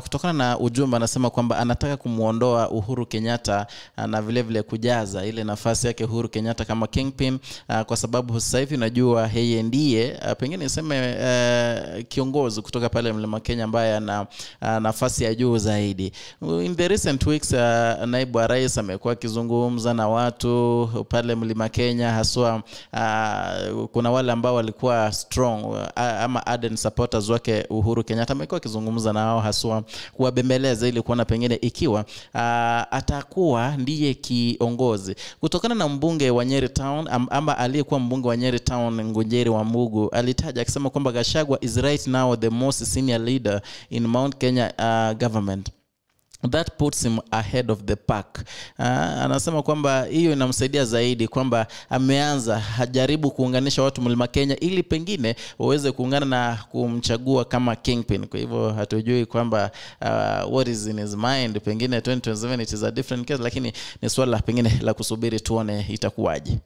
Kutokana na ujumbe anasema kwamba anataka kumuondoa Uhuru Kenyatta na vile vile kujaza ile nafasi yake Uhuru Kenyatta kama kingpin, kwa sababu sasa hivi unajua yeye ndiye pengine niseme kiongozi kutoka pale Mlima Kenya ambaye ana nafasi ya juu zaidi. In the recent weeks naibu wa rais amekuwa akizungumza na watu pale Mlima Kenya, haswa kuna wale ambao walikuwa strong ama ardent supporters wake Uhuru Kenyatta. Amekuwa akizungumza nao haswa kuwabembeleza ili kuona pengine ikiwa atakuwa ndiye kiongozi. Kutokana na mbunge wa Nyeri Town ama aliyekuwa mbunge wa Nyeri Town Ngunjiri wa Mugu, alitaja akisema kwamba Gachagua is right now the most senior leader in Mount Kenya government. That puts him ahead of the pack. Anasema kwamba hiyo inamsaidia zaidi, kwamba ameanza hajaribu kuunganisha watu Mlima Kenya ili pengine waweze kuungana na kumchagua kama kingpin. Kwa hivyo hatujui kwamba what is in his mind. Pengine 2027 it is a different case, lakini ni swala pengine la kusubiri tuone itakuwaje.